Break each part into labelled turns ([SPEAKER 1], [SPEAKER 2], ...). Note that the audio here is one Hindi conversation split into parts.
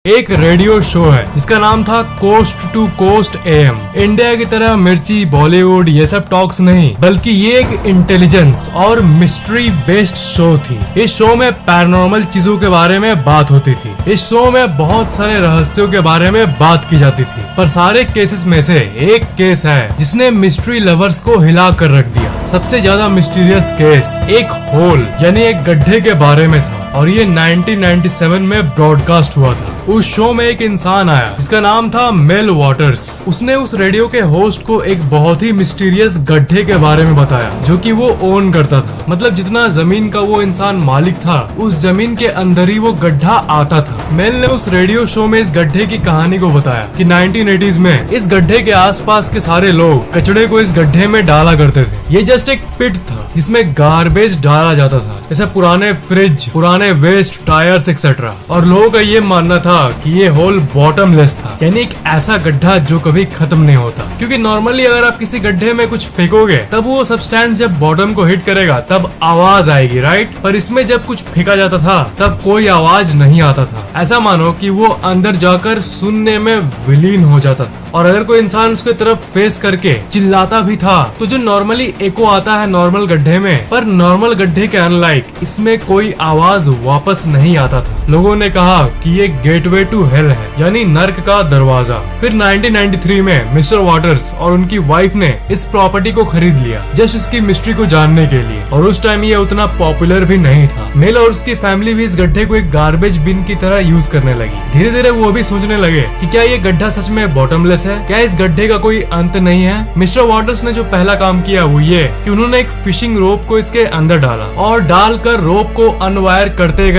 [SPEAKER 1] एक रेडियो शो है जिसका नाम था coast to coast AM. India की तरह मिर्ची, बॉलीवुड ये सब टॉक्स नहीं, बल्कि ये एक इंटेलिजेंस और मिस्ट्री बेस्ड शो थी। इस शो में पैरानॉर्मल चीजों के बारे में बात होती थी। इस शो में बहुत सारे रहस्यों के बारे में बात की जाती थी, पर सारे केसेस में से एक केस है जिसने मिस्ट्री लवर्स को हिला कर रख दिया। सबसे ज्यादा मिस्टीरियस केस एक होल यानी एक गड्ढे के बारे में था और ये 1997 में ब्रॉडकास्ट हुआ था। उस शो में एक इंसान आया जिसका नाम था मेल वाटर्स। उसने उस रेडियो के होस्ट को एक बहुत ही मिस्टीरियस गड्ढे के बारे में बताया जो कि वो ओन करता था। मतलब जितना जमीन का वो इंसान मालिक था, उस जमीन के अंदर ही वो गड्ढा आता था। मेल ने उस रेडियो शो में इस गड्ढे की कहानी को बताया कि 1980s में इस गड्ढे के आसपास के सारे लोग कचड़े को इस गड्ढे में डाला करते थे। ये जस्ट एक पिट था जिसमें गार्बेज डाला जाता था, जैसे पुराने फ्रिज, पुराने वेस्ट, टायर्स एक्सेट्रा। और लोगों का ये मानना था कि ये होल बॉटमलेस था, यानी एक ऐसा गड्ढा जो कभी खत्म नहीं होता। क्योंकि नॉर्मली अगर आप किसी गड्ढे में कुछ फेंकोगे तब वो सब्सटेंस जब बॉटम को हिट करेगा तब आवाज आएगी, राइट? पर इसमें जब कुछ फेंका जाता था तब कोई आवाज नहीं आता था। ऐसा मानो कि वो अंदर जाकर सुनने में विलीन हो जाता था। और अगर कोई इंसान उसके तरफ फेस करके चिल्लाता भी था तो जो नॉर्मली एको आता है नॉर्मल गड्ढे में, पर नॉर्मल गड्ढे के अनलाइक इसमें कोई आवाज वापस नहीं आता था। लोगों ने कहा कि ये गेटवे टू हेल है, यानी नर्क का दरवाजा। फिर 1993 में मिस्टर वाटर्स और उनकी वाइफ ने इस प्रॉपर्टी को खरीद लिया जस्ट इसकी मिस्ट्री को जानने के लिए। और उस टाइम ये उतना पॉपुलर भी नहीं था। मेल और उसकी फैमिली भी इस गड्ढे को एक गार्बेज बिन की तरह यूज करने लगी। धीरे धीरे वो भी सोचने लगे कि क्या ये गड्ढा सच में बॉटमलेस है, क्या इस गड्ढे का कोई अंत नहीं है। मिस्टर वाटर्स ने जो पहला काम किया वो ये कि उन्होंने एक फिशिंग रोप को इसके अंदर डाला और डालकर रोप को अनवायर करते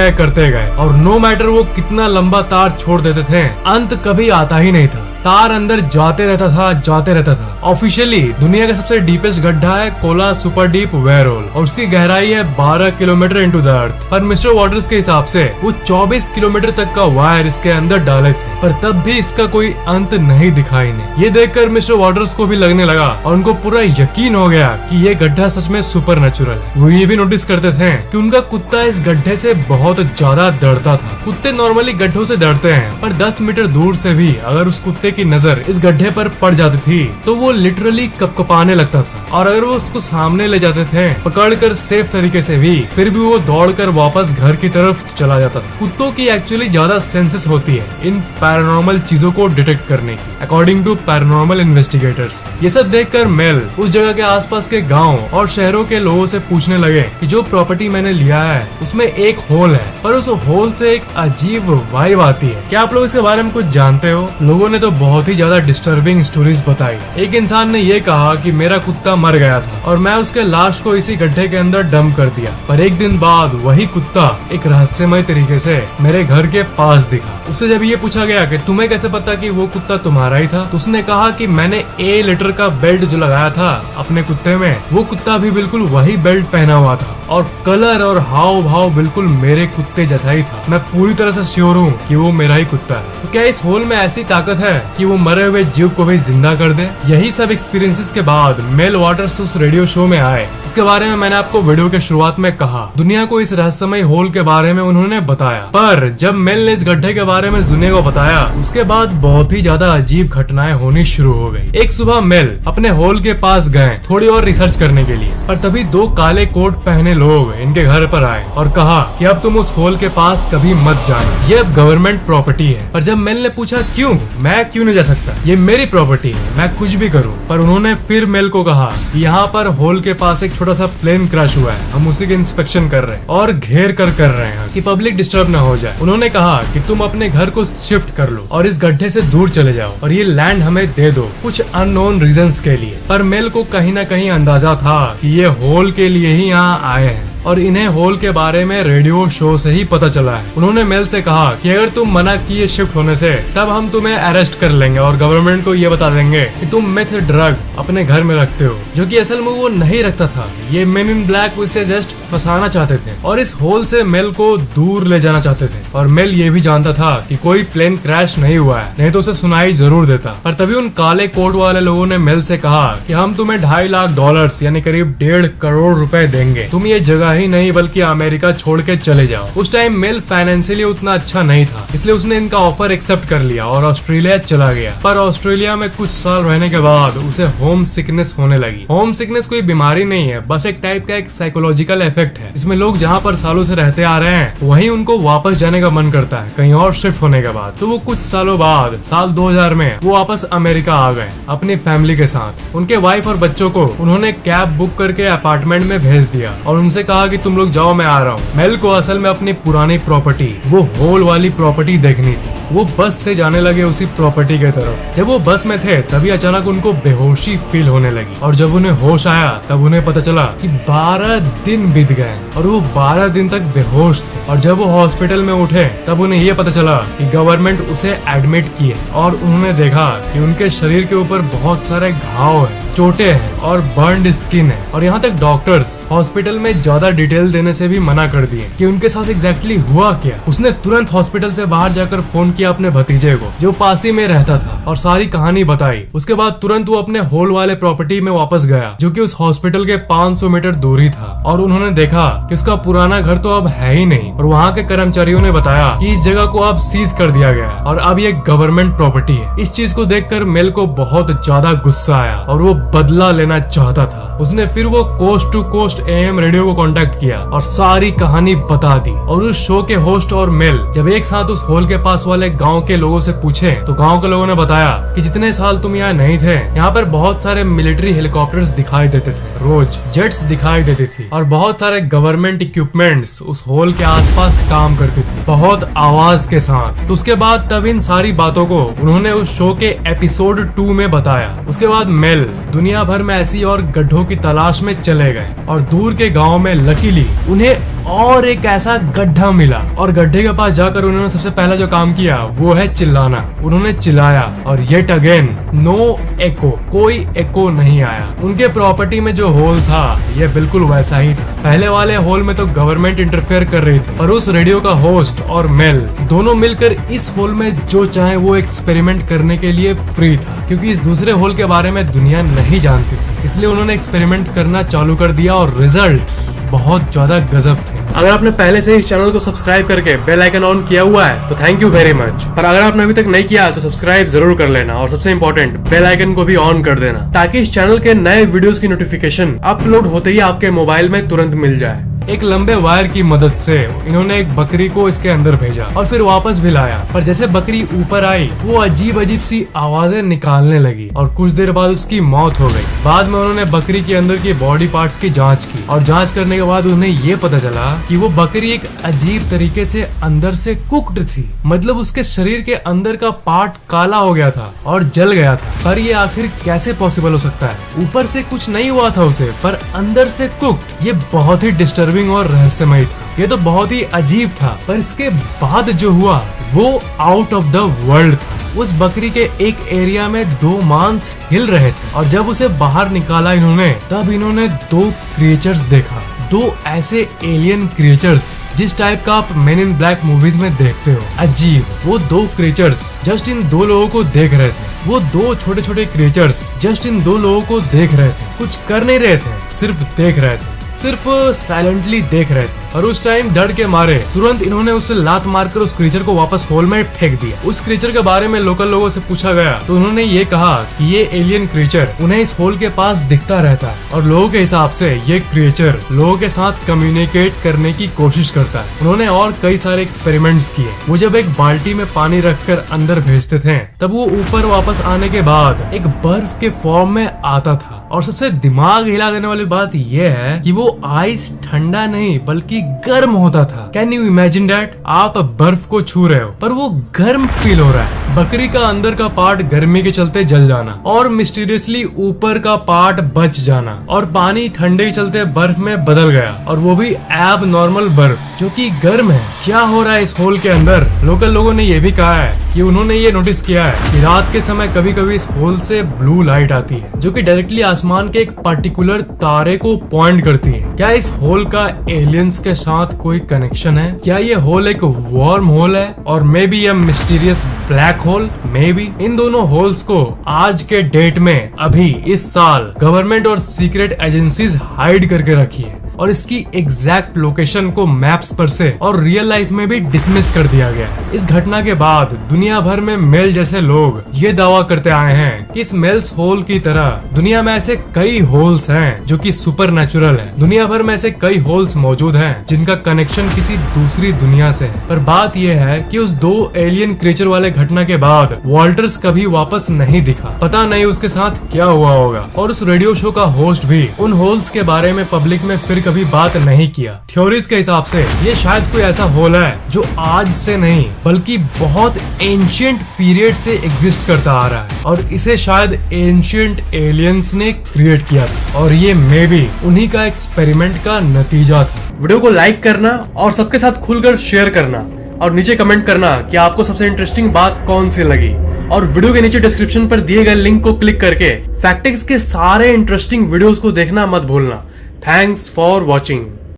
[SPEAKER 1] गए और नो मैटर वो कितना लंबा तार छोड़ देते थे, अंत कभी आता ही नहीं था। तार अंदर जाते रहता था। ऑफिशियली दुनिया का सबसे डीपेस्ट गड्ढा है Kola super deep where hole और उसकी गहराई है 12 किलोमीटर इनटू द अर्थ। पर मिस्टर वाटर्स के हिसाब से वो 24 किलोमीटर तक का वायर इसके अंदर डाले थे, पर तब भी इसका कोई अंत नहीं दिखाई नहीं। ये देखकर मिस्टर वाटर्स को भी लगने लगा और उनको पूरा यकीन हो गया कि ये गड्ढा सच में सुपर नेचुरल है। वो ये भी नोटिस करते थे कि उनका कुत्ता इस गड्ढे से बहुत ज्यादा डरता था। कुत्ते नॉर्मली गड्ढों से डरते हैं, पर 10 मीटर दूर से भी अगर उस कुत्ते की नजर इस गड्ढे पर पड़ जाती थी तो वो लिटरली कपकपाने लगता था। और अगर वो उसको सामने ले जाते थे पकड़कर सेफ तरीके से भी, फिर भी वो दौड़कर वापस घर की तरफ चला जाता था। कुत्तों की एक्चुअली ज्यादा सेंसेस होती है इन पैरानॉर्मल चीजों को डिटेक्ट करने की, अकॉर्डिंग टू पैरानॉर्मल इन्वेस्टिगेटर्स। ये सब देखकर मेल उस जगह के आसपास के गाँव और शहरों के लोगों से पूछने लगे कि जो प्रॉपर्टी मैंने लिया है उसमें एक होल है, पर उस होल से एक अजीब वाइब आती है। क्या आप लोग इसके बारे में कुछ जानते हो? लोगों ने तो बहुत ही ज्यादा डिस्टर्बिंग स्टोरीज बताई। एक इंसान ने ये कहा कि मेरा कुत्ता मर गया था और मैं उसके लाश को इसी गड्ढे के अंदर डंप कर दिया, पर एक दिन बाद वही कुत्ता एक रहस्यमय तरीके से मेरे घर के पास दिखा। उससे जब ये पूछा गया कि तुम्हें कैसे पता कि वो कुत्ता तुम्हारा ही था, तो उसने कहा कि मैंने A लीटर का बेल्ट जो लगाया था अपने कुत्ते में, वो कुत्ता भी बिल्कुल वही बेल्ट पहना हुआ था और कलर और हाव भाव बिल्कुल मेरे कुत्ते जैसा ही था। मैं पूरी तरह से श्योर हूँ कि वो मेरा ही कुत्ता है। तो क्या इस होल में ऐसी ताकत है कि वो मरे हुए जीव को भी जिंदा कर दे? यही सब एक्सपीरियंसेस के बाद मेल वाटर्स उस रेडियो शो में आए। इसके बारे में मैंने आपको वीडियो के शुरुआत में कहा। दुनिया को इस रहस्यमय होल के बारे में उन्होंने बताया, पर जब मेल ने इस गड्ढे के बारे में इस दुनिया को बताया उसके बाद बहुत ही ज्यादा अजीब घटनाएं होनी शुरू हो गई। एक सुबह मेल अपने होल के पास गए थोड़ी और रिसर्च करने के लिए, पर तभी 2 काले कोट पहने लोग इनके घर पर आए और कहा कि अब तुम उस होल के पास कभी मत जाना, ये अब गवर्नमेंट प्रॉपर्टी है। पर जब मेल ने पूछा क्यों, मैं क्यों नहीं जा सकता, ये मेरी प्रॉपर्टी है, मैं कुछ भी करूं। पर उन्होंने फिर मेल को कहा कि यहाँ पर होल के पास एक छोटा सा प्लेन क्रैश हुआ है, हम उसी की इंस्पेक्शन कर रहे हैं और घेर कर रहे हैं कि पब्लिक डिस्टर्ब ना हो जाए। उन्होंने कहा कि तुम अपने घर को शिफ्ट कर लो और इस गड्ढे से दूर चले जाओ और ये लैंड हमें दे दो कुछ अननोन रीजंस के लिए। पर मेल को कहीं ना कहीं अंदाजा था कि ये होल के लिए ही यहाँ आए हैं और इन्हें होल के बारे में रेडियो शो से ही पता चला है। उन्होंने मेल से कहा कि अगर तुम मना किए शिफ्ट होने से तब हम तुम्हें अरेस्ट कर लेंगे और गवर्नमेंट को ये बता देंगे कि तुम मेथ ड्रग अपने घर में रखते हो, जो कि असल में वो नहीं रखता था। ये मेन इन ब्लैक उसे जस्ट फंसाना चाहते थे और इस होल से मेल को दूर ले जाना चाहते थे। और मेल ये भी जानता था कि कोई प्लेन क्रैश नहीं हुआ है, नहीं तो उसे सुनाई जरूर देता। पर तभी उन काले कोट वाले लोगों ने मेल से कहा कि हम तुम्हें $2.5 लाख यानी करीब 1.5 करोड़ रुपए देंगे, तुम ये जगह ही नहीं बल्कि अमेरिका छोड़ के चले जाओ। उस टाइम मेल फाइनेंशियली उतना अच्छा नहीं था, इसलिए उसने इनका ऑफर एक्सेप्ट कर लिया और ऑस्ट्रेलिया चला गया। पर ऑस्ट्रेलिया में कुछ साल रहने के बाद उसे होम सिकनेस होने लगी। होम सिकनेस कोई बीमारी नहीं है, बस एक टाइप का एक साइकोलॉजिकल इफेक्ट है। इसमें लोग जहाँ पर सालों से रहते आ रहे हैं वहीं उनको वापस जाने का मन करता है कहीं और शिफ्ट होने के बाद। तो वो कुछ सालों बाद साल 2000 में वो वापस अमेरिका आ गए अपनी फैमिली के साथ। उनके वाइफ और बच्चों को उन्होंने कैब बुक करके अपार्टमेंट में भेज दिया और उनसे कहा कि तुम लोग जाओ, मैं आ रहा हूँ। मेल को असल में अपनी पुरानी प्रॉपर्टी, वो होल वाली प्रॉपर्टी देखनी थी। वो बस से जाने लगे उसी प्रॉपर्टी के तरफ। जब वो बस में थे तभी अचानक उनको बेहोशी फील होने लगी और जब उन्हें होश आया तब उन्हें पता चला कि 12 दिन बीत गए और वो 12 दिन तक बेहोश थे। और जब वो हॉस्पिटल में उठे तब उन्हें ये पता चला कि गवर्नमेंट उसे एडमिट किए और उन्होंने देखा कि उनके शरीर के ऊपर बहुत सारे घाव हैं, चोटें हैं और बर्न्ड स्किन है। और यहाँ तक डॉक्टर्स हॉस्पिटल में ज्यादा डिटेल देने से भी मना कर दिए कि उनके साथ एग्जैक्टली हुआ क्या। उसने तुरंत हॉस्पिटल से बाहर जाकर फोन किया अपने भतीजे को जो पास ही में रहता था और सारी कहानी बताई। उसके बाद तुरंत वो अपने होल वाले प्रॉपर्टी में वापस गया जो कि उस हॉस्पिटल के 500 मीटर दूरी था और उन्होंने देखा कि उसका पुराना घर तो अब है ही नहीं और वहाँ के कर्मचारियों ने बताया कि इस जगह को अब सीज कर दिया गया है और अब ये गवर्नमेंट प्रॉपर्टी है। इस चीज को देखकर मेल को बहुत ज्यादा गुस्सा आया और वो बदला लेना चाहता था। उसने फिर वो coast to coast AM radio को कांटेक्ट किया और सारी कहानी बता दी। और उस शो के होस्ट और मेल जब एक साथ उस होल के पास वाले गांव के लोगों से पूछे तो गांव के लोगों ने बताया कि जितने साल तुम यहाँ नहीं थे यहाँ पर बहुत सारे मिलिट्री हेलीकॉप्टर्स दिखाई देते थे, रोज जेट्स दिखाई देती थी और बहुत सारे गवर्नमेंट इक्विपमेंट्स उस होल के आसपास काम करती थी बहुत आवाज के साथ। तो उसके बाद तब इन सारी बातों को उन्होंने उस शो के एपिसोड 2 में बताया। उसके बाद मेल दुनिया भर में ऐसी और गड्ढों की तलाश में चले गए और दूर के गांव में लकीली उन्हें और एक ऐसा गड्ढा मिला और गड्ढे के पास जाकर उन्होंने सबसे पहला जो काम किया वो है चिल्लाना। उन्होंने चिल्लाया और येट अगेन नो एको, कोई एको नहीं आया। उनके प्रॉपर्टी में जो होल था ये बिल्कुल वैसा ही था। पहले वाले होल में तो गवर्नमेंट इंटरफेयर कर रही थी और उस रेडियो का होस्ट और मेल दोनों मिलकर इस होल में जो चाहे वो एक्सपेरिमेंट करने के लिए फ्री था क्योंकि इस दूसरे होल के बारे में दुनिया नहीं जानती थी। इसलिए उन्होंने एक्सपेरिमेंट करना चालू कर दिया और रिजल्ट्स बहुत ज्यादा गजब थे। अगर आपने पहले से इस चैनल को सब्सक्राइब करके बेल आइकन ऑन किया हुआ है तो थैंक यू वेरी मच। पर अगर आपने अभी तक नहीं किया तो सब्सक्राइब जरूर कर लेना और सबसे इम्पोर्टेंट बेल आइकन को भी ऑन कर देना ताकि इस चैनल के नए वीडियोस की नोटिफिकेशन अपलोड होते ही आपके मोबाइल में तुरंत मिल जाए। एक लंबे वायर की मदद से इन्होंने एक बकरी को इसके अंदर भेजा और फिर वापस भी लाया। पर जैसे बकरी ऊपर आई वो अजीब अजीब सी आवाजें निकालने लगी और कुछ देर बाद उसकी मौत हो गई। बाद में उन्होंने बकरी के अंदर की बॉडी पार्ट्स की जांच की और जांच करने के बाद उन्हें ये पता चला कि वो बकरी एक अजीब तरीके से अंदर से कुक्ड थी। मतलब उसके शरीर के अंदर का पार्ट काला हो गया था और जल गया था। पर ये आखिर कैसे पॉसिबल हो सकता है? ऊपर से कुछ नहीं हुआ था उसे पर अंदर से कुक्ड। ये बहुत ही डिस्टर्बिंग और रहस्यमय था। ये तो बहुत ही अजीब था पर इसके बाद जो हुआ वो आउट ऑफ द वर्ल्ड था। उस बकरी के एक एरिया में 2 मांस हिल रहे थे और जब उसे बाहर निकाला इन्होंने तब इन्होंने 2 क्रिएचर्स देखा। 2 ऐसे एलियन क्रिएचर्स जिस टाइप का आप मेन इन ब्लैक मूवीज में देखते हो। अजीब, वो 2 क्रिएचर्स जस्ट इन 2 लोगों को देख रहे थे। वो 2 छोटे छोटे क्रिएचर्स जस्ट इन 2 लोगों को देख रहे थे। कुछ कर नहीं रहे थे, सिर्फ देख रहे थे, सिर्फ साइलेंटली देख रहे थे। और उस टाइम डर के मारे तुरंत इन्होंने उसे लात मारकर उस क्रीचर को वापस होल में फेंक दिया। उस क्रीचर के बारे में लोकल लोगों से पूछा गया तो उन्होंने ये कहा कि ये एलियन क्रीचर उन्हें इस होल के पास दिखता रहता है और लोगों के हिसाब से ये क्रीचर लोगों के साथ कम्युनिकेट करने की कोशिश करता है। उन्होंने और कई सारे एक्सपेरिमेंट्स किए। वो जब एक बाल्टी में पानी रखकर अंदर भेजते थे तब वो ऊपर वापस आने के बाद एक बर्फ के फॉर्म में आता था। और सबसे दिमाग हिला देने वाली बात यह है कि वो आइस ठंडा नहीं बल्कि गर्म होता था। Can you imagine that? आप बर्फ को छू रहे हो पर वो गर्म फील हो रहा है। बकरी का अंदर का पार्ट गर्मी के चलते जल जाना और मिस्टीरियसली ऊपर का पार्ट बच जाना और पानी ठंडे के चलते बर्फ में बदल गया और वो भी एब नॉर्मल बर्फ जो कि गर्म है। क्या हो रहा है इस होल के अंदर? लोकल लोगों ने ये भी कहा है कि उन्होंने ये नोटिस किया है कि रात के समय कभी कभी इस होल से ब्लू लाइट आती है जो कि डायरेक्टली आसमान के एक पर्टिकुलर तारे को पॉइंट करती है। क्या इस होल का एलियंस के साथ कोई कनेक्शन है? क्या ये होल एक वार्म होल है और maybe a mysterious black hole? Maybe. इन दोनों होल्स को आज के डेट में अभी इस साल गवर्नमेंट और सीक्रेट एजेंसीज हाइड करके रखी है। और इसकी एग्जैक्ट लोकेशन को मैप्स पर से और रियल लाइफ में भी डिसमिस कर दिया गया। इस घटना के बाद दुनिया भर में मेल जैसे लोग ये दावा करते आए हैं कि इस मेल्स होल की तरह दुनिया में ऐसे कई होल्स हैं जो कि सुपर नेचुरल है। दुनिया भर में ऐसे कई होल्स मौजूद हैं जिनका कनेक्शन किसी दूसरी दुनिया से है। पर बात यह है कि उस 2 एलियन क्रीचर वाले घटना के बाद वॉल्टर्स कभी वापस नहीं दिखा। पता नहीं उसके साथ क्या हुआ होगा। और उस रेडियो शो का होस्ट भी उन होल्स के बारे में पब्लिक में फिर कभी बात नहीं किया। थ्योरीज के हिसाब से ये शायद कोई ऐसा होल है जो आज से नहीं बल्कि बहुत एंशिएंट पीरियड से एग्जिस्ट करता आ रहा है और इसे शायद एंशिएंट एलियंस ने क्रिएट किया था और ये मे बी उन्हीं का एक्सपेरिमेंट का नतीजा था। वीडियो को लाइक करना और सबके साथ खुलकर शेयर करना और नीचे कमेंट करना कि आपको सबसे इंटरेस्टिंग बात कौन सी लगी। और वीडियो के नीचे डिस्क्रिप्शन पर दिए गए लिंक को क्लिक करके फैक्टिक्स के सारे इंटरेस्टिंग वीडियोस को देखना मत भूलना। Thanks for watching.